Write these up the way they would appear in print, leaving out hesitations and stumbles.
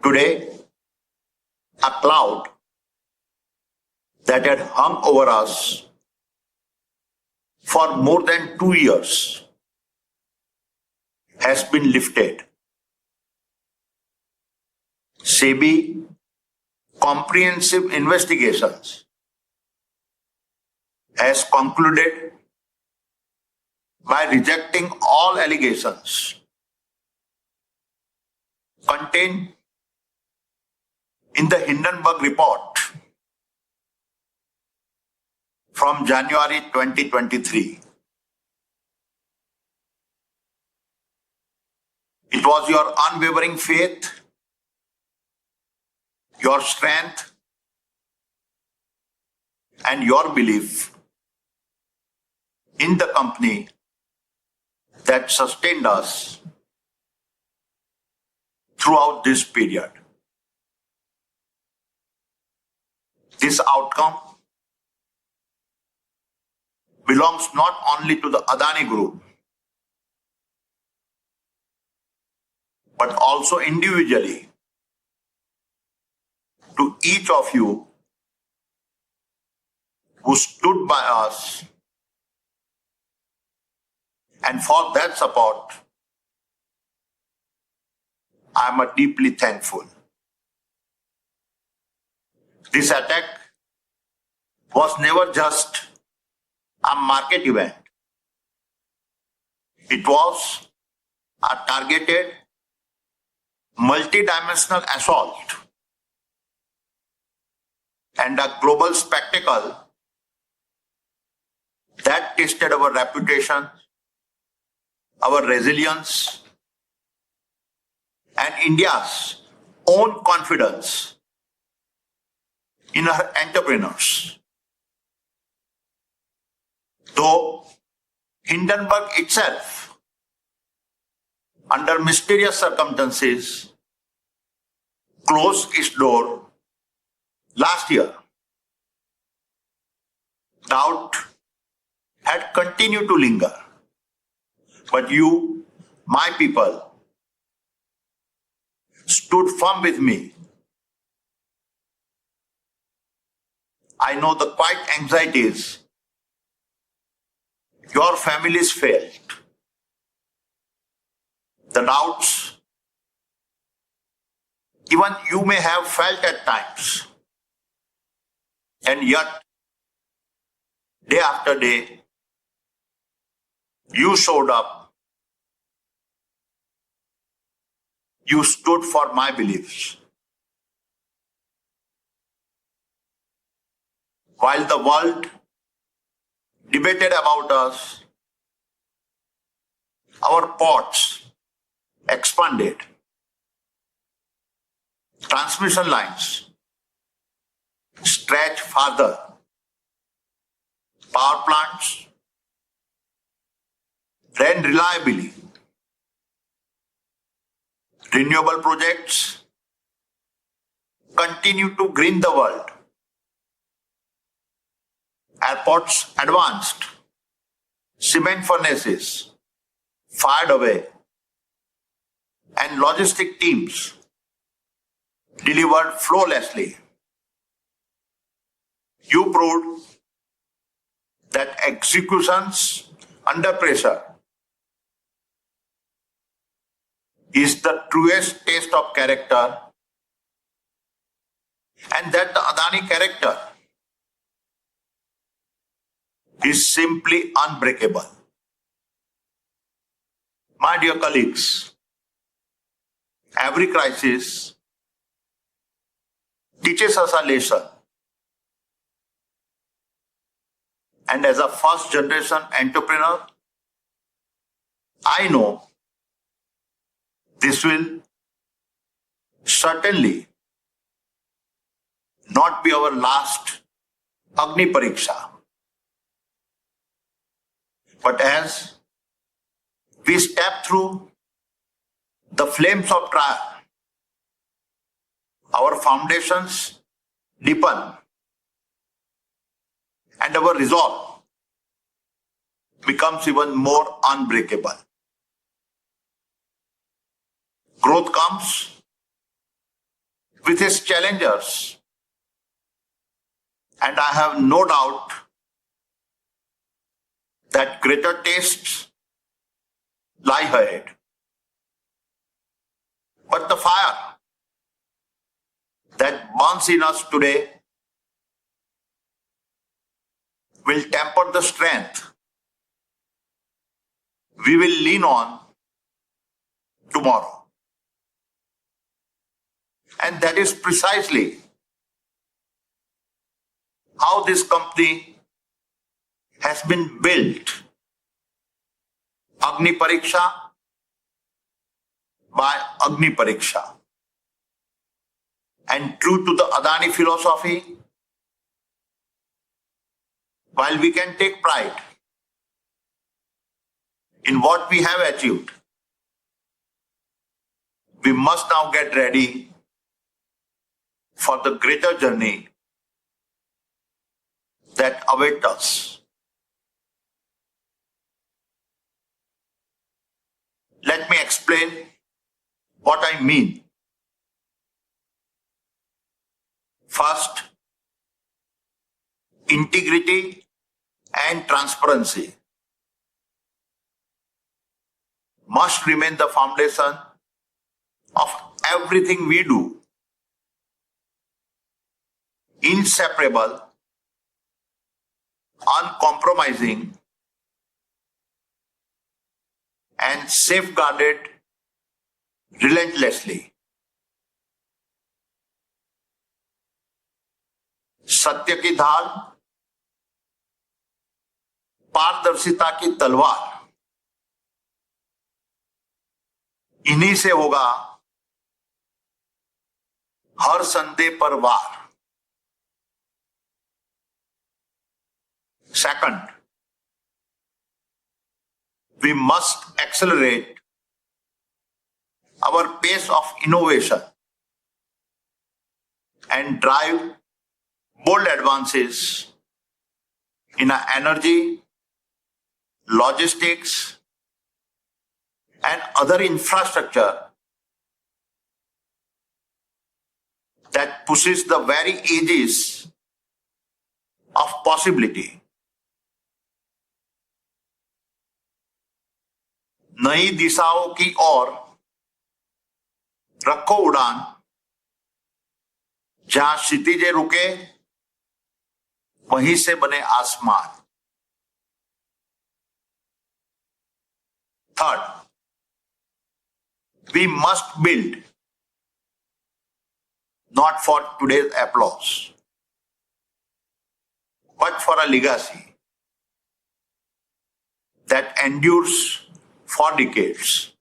Today, a cloud that had hung over us for more than 2 years has been lifted. Sebi comprehensive investigations has concluded by rejecting all allegations contained in the Hindenburg report from January 2023. It was your unwavering faith, your strength, and your belief in the company that sustained us throughout this period. This outcome belongs not only to the Adani Group, but also individually to each of you who stood by us, and for that support, I am deeply thankful. This attack was never just a market event. It was a targeted, multidimensional assault and a global spectacle that tested our reputation, our resilience, and India's own confidence in our entrepreneurs. Though Hindenburg itself, under mysterious circumstances, closed its door last year, doubt had continued to linger. But you, my people, stood firm with me. I know the quiet anxieties your families felt, the doubts even you may have felt at times, and yet, day after day, you showed up. You stood for my beliefs. While the world debated about us, our ports expanded. Transmission lines stretched farther. Power plants ran reliably. Renewable projects continue to green the world. Airports advanced. Cement furnaces fired away. And logistic teams delivered flawlessly. You proved that executions under pressure is the truest test of character, and that the Adani character is simply unbreakable. My dear colleagues, every crisis teaches us a lesson. And as a first generation entrepreneur, I know this will certainly not be our last Agni Pariksha. But as we step through the flames of trial, our foundations deepen and our resolve becomes even more unbreakable. Growth comes with its challengers, and I have no doubt that greater tastes lie ahead. But the fire that burns in us today will temper the strength we will lean on tomorrow. And that is precisely how this company has been built. Agni Pariksha by Agni Pariksha. And true to the Adani philosophy, while we can take pride in what we have achieved, we must now get ready for the greater journey that awaits us. Let me explain what I mean. First, integrity and transparency must remain the foundation of everything we do. Inseparable, uncompromising, and safeguarded relentlessly. सत्य की ढाल, पारदर्शिता की तलवार, इन्हीं से होगा हर संदेह पर वार. Second, we must accelerate our pace of innovation and drive bold advances in energy, logistics, and other infrastructure that pushes the very edges of possibility. नई दिशाओं की ओर रखो उड़ान, जहां क्षितिज रुके वहीं से बने आसमान. Third, we must build not for today's applause, but for a legacy that endures for decades.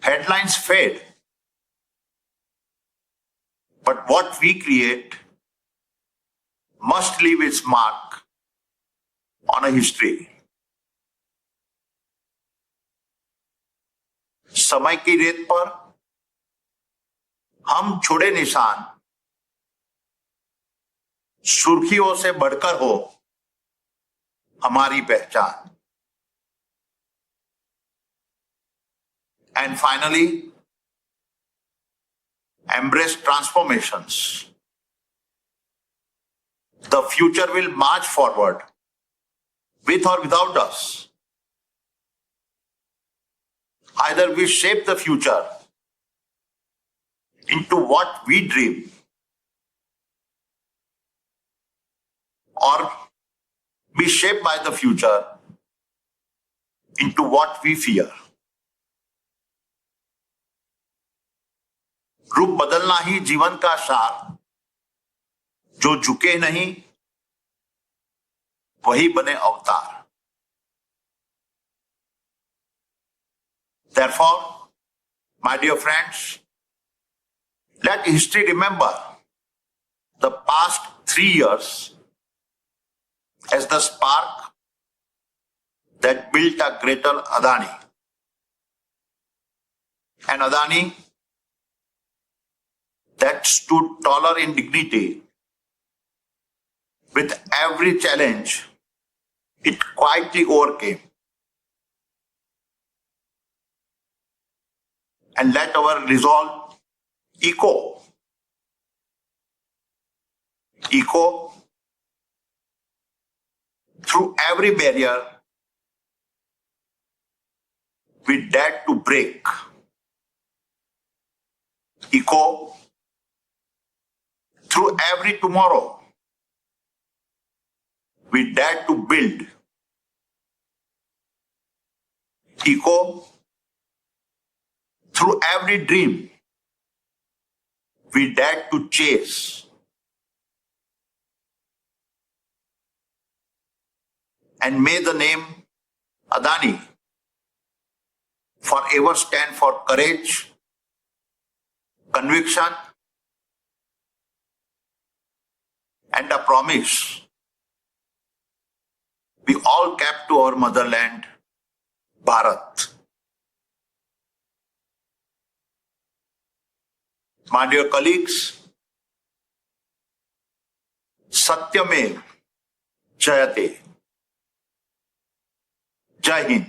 Headlines fade, but what we create must leave its mark on a history. समय की रेत पर हम छोड़े निशान सुर्खियों से बढ़कर हो हमारी पहचान. And finally, embrace transformations. The future will march forward with or without us. Either we shape the future into what we dream, or be shaped by the future into what we fear. रूप बदलना ही जीवन का सार, जो झुके नहीं वही बने अवतार. Therefore, my dear friends, let history remember the past 3 years as the spark that built a greater Adani. An Adani that stood taller in dignity with every challenge it quietly overcame. And let our resolve Eco. Through every barrier, we dared to break. Eco. Through every tomorrow, we dared to build. Eco. Through every dream, we dared to chase. And may the name Adani forever stand for courage, conviction, and a promise we all kept to our motherland, Bharat. My dear colleagues, Satyamev Jayate. Jai Hind.